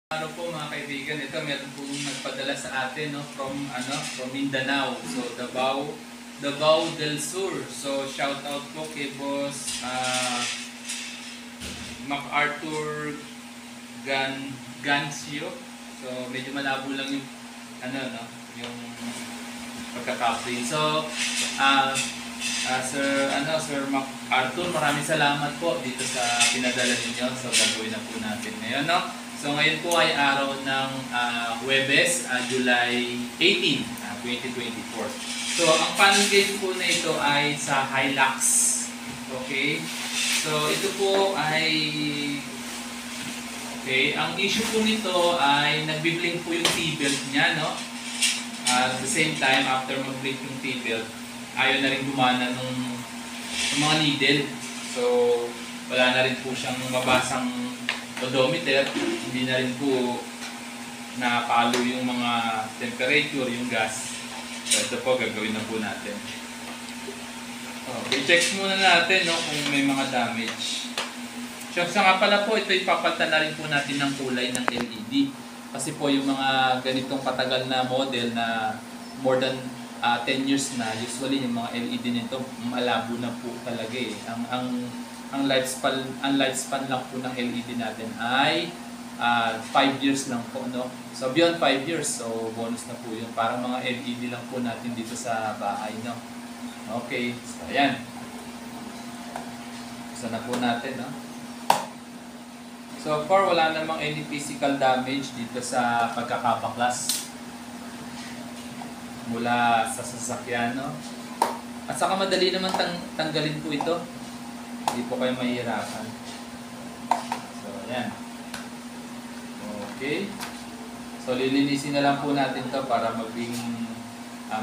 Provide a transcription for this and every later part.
Ano po mga kaibigan, ito meron pong nagpadala sa atin no from Mindanao. So Davao del Sur. So shout out po kay Boss MacArthur Gancio. So medyo malabo lang yung yung pagkaka-print. So Sir MacArthur, maraming salamat po dito sa pinadala ninyo. So gagawin na po natin ngayon, no? So ngayon po ay araw ng Huwebes, July 18, 2024. So ang panel gauge po na ito ay sa Hilux. Okay? So ito po ay ang issue po nito ay nagbi-blink po yung T-belt niya, no? At the same time, after mag-blink yung T-belt, ayaw na rin gumana ng mga needle. So wala na rin po siyang mabasang odometer, hindi na rin po napalo yung mga temperature, yung gas. So ito po, gagawin na po natin. Okay, check muna natin no, kung may mga damage. So nga pala po, ito ipapalitan na rin po natin ng kulay ng LED. Kasi po yung mga ganitong katagal na model na more than 10 years na, usually yung mga LED nito malabo na po talaga eh. Ang lifespan lang po ng LED natin ay 5 years lang po, no? So beyond 5 years, so bonus na po yun. Parang mga LED lang po natin dito sa bahay, no? Okay, so ayan. Isa na po natin, no? So far, wala namang any physical damage dito sa pagkakabaklas mula sa sasakyan, no? At saka madali naman tanggalin po ito. Hindi po kayo mahihirapan. So, ayan. Okay. So, lilinisin na lang po natin to para maging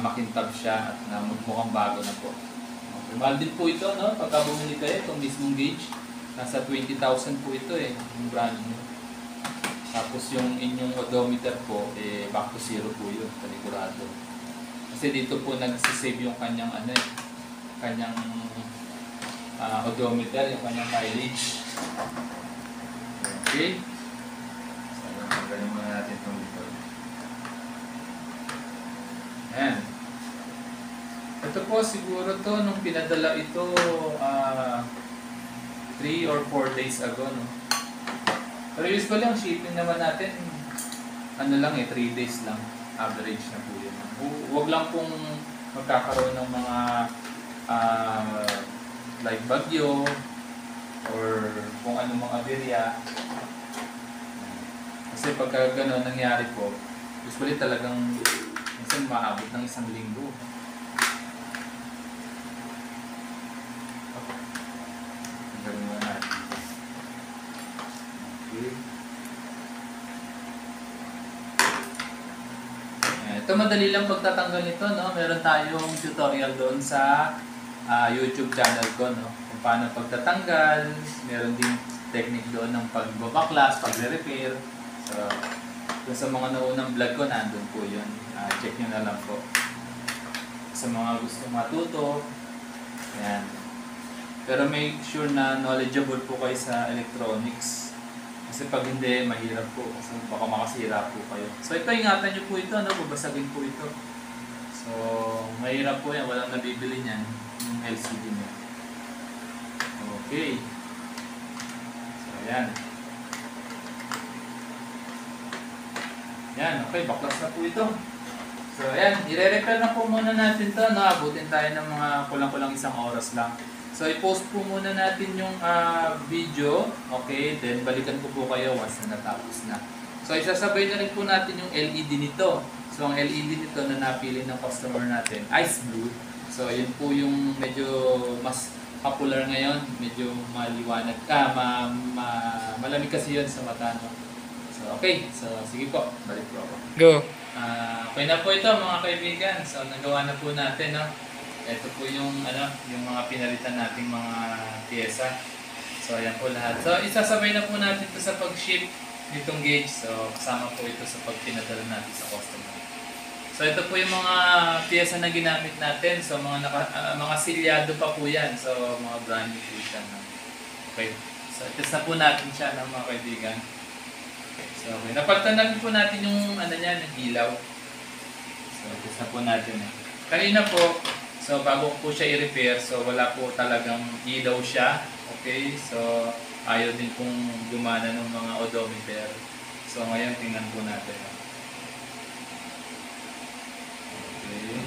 makintab siya at na mukhang bago na po. Okay. Mahal din po ito, no? Pagka bumili kayo, itong mismong gauge, nasa 20,000 po ito eh, yung brand new. Tapos yung inyong odometer po, back to zero po yun, panigurado. Kasi dito po nagsisave yung kanyang kanyang odometer, yung kanyang mileage. Okay. So, magaling muna natin itong dito. Ayan. Ito po siguro to nung pinadala ito 3 or 4 days ago, no? Pero usually ang shipping naman natin, 3 days lang. Average na po yun. Huwag lang pong magkakaroon ng mga like bagyo or kung ano mga aberya. Kasi pagka gano'n nangyari po, usually talagang minsan maabot ng 1 linggo. Gawin mo natin. Okay. Ito madali lang pagtatanggal nito, no? Meron tayong tutorial doon sa YouTube channel ko, no? Kung paano pagtatanggal, meron din technique doon ng pagbabaklas, pagre-repair. So, kung sa mga naunang vlog ko, nandun po yun. Check nyo na lang po. Sa mga gusto matuto, yan. Pero make sure na knowledgeable po kayo sa electronics. Kasi pag hindi, mahirap po. Kasi baka makasira po kayo. So ito, ingatan nyo po ito, no? Babasagin po ito. So, mahirap po yan. Walang nabibili niyan. Yung LCD niya. Okay. So, ayan. Yan, okay. Baklas na po ito. So, ayan. I-repair na po muna natin ito. No? Abutin tayo ng mga kulang-kulang 1 oras lang. So, i-post po muna natin yung video. Okay. Then, balikan ko po kayo once na natapos na. So, isasabay na rin po natin yung LED nito. So, ang LED nito na napili ng customer natin, Ice Blue. So, yun po yung medyo mas popular ngayon. Medyo maliwanag ka, malamig kasi yun sa mata. No? So, okay. So, sige po. Balik po ako. Go. Okay na po ito mga kaibigan. So, nagawa na po natin. No? Ito po yung, yung mga pinalitan nating mga pyesa. So, ayan po lahat. So, isasabay na po natin ito sa pag-ship nitong gauge. So, kasama po ito sa pagpinadala natin sa customer. So, ito po yung mga pyesa na ginamit natin. So, mga silyado pa po yan. So, mga brand new po siya. Okay. So, test na po natin siya, mga kaibigan. So, So, okay. Napalitan na po natin yung ano niya, ng ilaw. So, test na po natin. Kanina po, so bago ko po siya i-repair, so wala po talagang ilaw siya. Okay, so ayaw din pong gumana ng mga odometer. So ngayon tingnan po natin. Okay.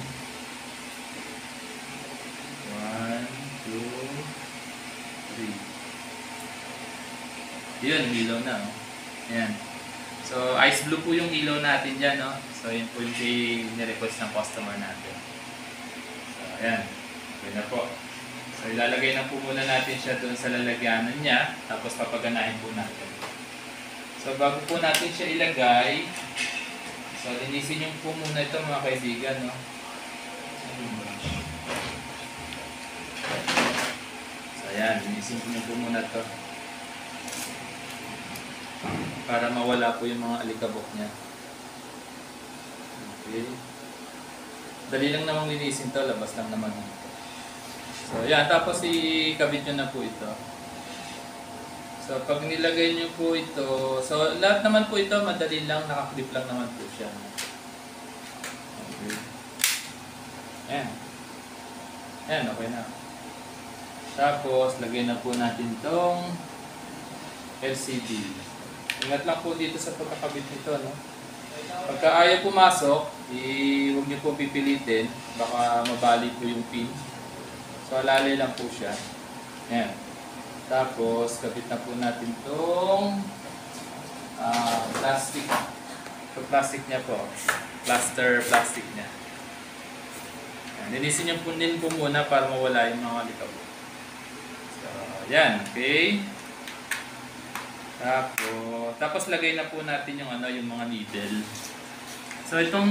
1, 2, 3. Yun, ilaw na. Oh. Ayan. So ice blue po yung ilaw natin dyan. No? So yun po yung ni-request ng customer natin. So ayan. Okay na po. So ilalagay na po muna natin siya doon sa lalagyanan niya. Tapos papaganahin po natin. So bago po natin siya ilagay, so linisin niyo po muna ito mga kaibigan. No? So ayan, linisin niyo po muna ito. Para mawala po yung mga alikabok niya. Okay. Dali lang namang linisin to, labas lang naman dito. So yan, tapos ikabit nyo na po ito. So pag nilagay nyo po ito, so lahat naman po ito, madali lang, nakaklip lang naman po siya. Okay. Ayan. Ayan, okay na. Tapos, lagay na po natin tong LCD. Ingat lang po dito sa pagkakabit nito, no? Pagka ayaw pumasok, huwag niyo po pipilitin, baka mabali po yung pin. So alalay lang po siya. Ayan. Tapos, kabit na po natin itong plastic. Ito plastic niya po. Plaster plastic niya. Ayan. Linisin niyo po din po muna para mawala yung mga likabok. So, ayan. Okay. Tapos lagay na po natin yung yung mga needle. So itong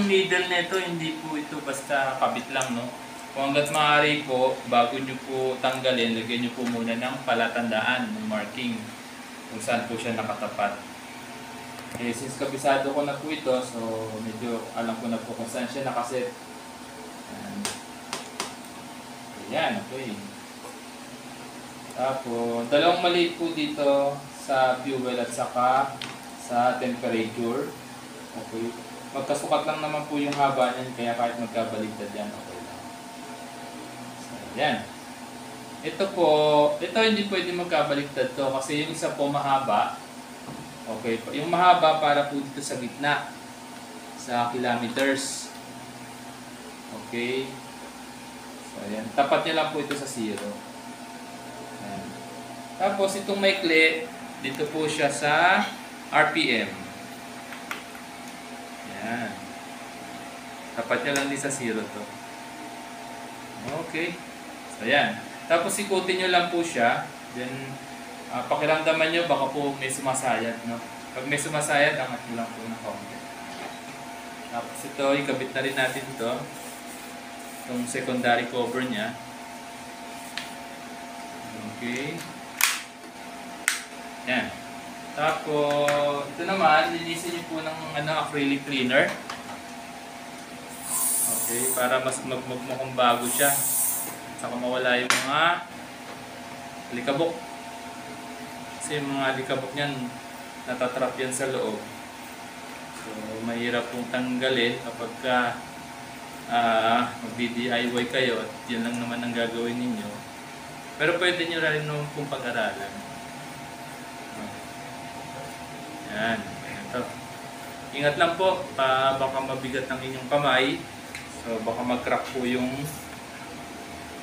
needle nito hindi po ito basta kabit lang, no. Kung hangga't maaari po, bago nyo po tanggalin, lagyan nyo po muna ng palatandaan, ng marking kung saan po siya nakatapat. Eh, since kabisado ko na po ito, so medyo alam ko na po kung saan siya nakaset. Ayan, okay. Tapos, dalawang maliit po dito sa fuel at saka sa temperature. Okay. Magkasukat lang naman po yung haba niyan, kaya kahit magkabaligtad yan, okay lang. So, yan. Ito po, ito hindi pwede magkabaligtad to kasi yung isa po mahaba. Okay. Yung mahaba para po dito sa gitna, sa kilometers. Okay. So, yan. Tapat niya lang po ito sa 0. Ayan. Tapos, itong maikli, dito po siya sa RPM. Yan. Tapat niya lang din sa 0 to. Okay. So, yan. Tapos, ikutin nyo lang po siya. Then, pakiramdaman nyo, baka po may sumasayad. No? Pag may sumasayad, angat nyo lang po ng konti. Tapos, ito, ikabit na rin natin ito. Itong secondary cover niya. Okay. Yan. Tapos, ito naman, linisin niyo po ng acrylic cleaner. Okay, para mas magmukhang bago siya. Saka mawala yung mga likabok. Kasi yung mga likabok niyan, natatrap yan sa loob. So, mahirap pong tanggalin kapag mag-DIY kayo at yan lang naman ang gagawin ninyo. Pero pwede nyo rin naman pong pag-aralan. Yan. Ito. Ingat lang po, baka mabigat ang inyong kamay. So baka mag-crack po yung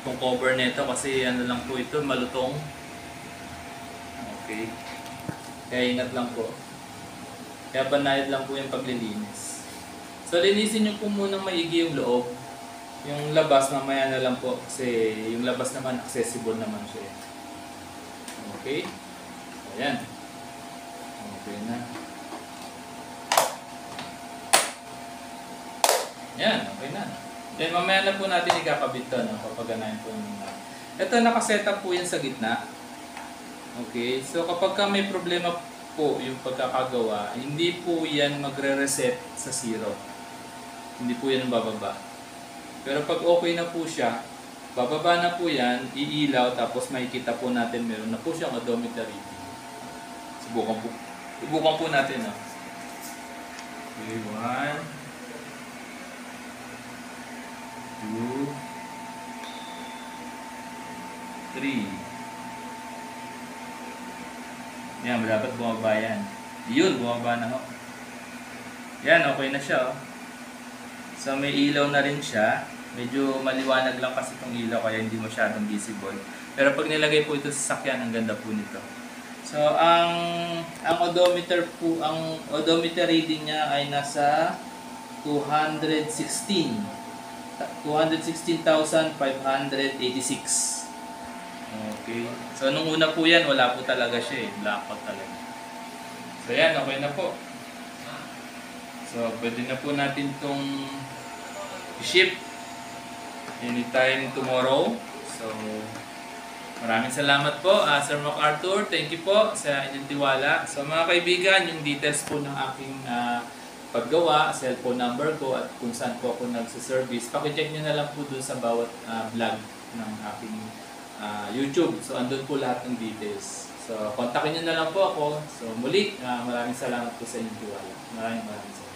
cover nito kasi lang po ito, malutong. Okay. Kaya ingat lang po. Kaya banayad lang po yung paglilinis. So linisin nyo po muna maigi yung loob. Yung labas mamaya na lang po kasi yung labas naman accessible naman siya. Okay? Ayan. Okay na. Yan, okay na. Then mamaya na po natin ikakabit ito, no? Papaganahin po yung ito, nakasetup po yan sa gitna. Okay, so kapag may problema po yung pagkakagawa, hindi po yan magre-reset sa 0. Hindi po yan bababa. Pero pag okay na po siya, bababa na po yan, iilaw, tapos makikita po natin meron na po siyang odometer reading. Subukan po Subukan po natin, no? Okay, 1, 2, 3. Yan, dapat bumaba yan. Yun, bumaba na ho. Yan, okay na siya, oh. So, may ilaw na rin siya. Medyo maliwanag lang kasi itong ilaw kaya hindi masyadong visible. Pero pag nilagay po ito sa sakyan, ang ganda po nito. So, ang odometer po, ang odometer reading niya ay nasa 216,586. Okay. So, nung una po yan, wala po talaga siya eh. Blackout talaga. So, yan. Okay na po. So, pwede na po natin itong i-ship anytime tomorrow. So, maraming salamat po, Sir MacArthur. Thank you po sa inyong tiwala. So, mga kaibigan, yung details po ng aking paggawa, cellphone number ko at kung saan po ako nagsiservice, pakicheck nyo na lang po dun sa bawat vlog ng aking YouTube. So, andun po lahat ng details. So, kontakin nyo na lang po ako. So, muli, maraming salamat po sa inyong tiwala. Maraming salamat.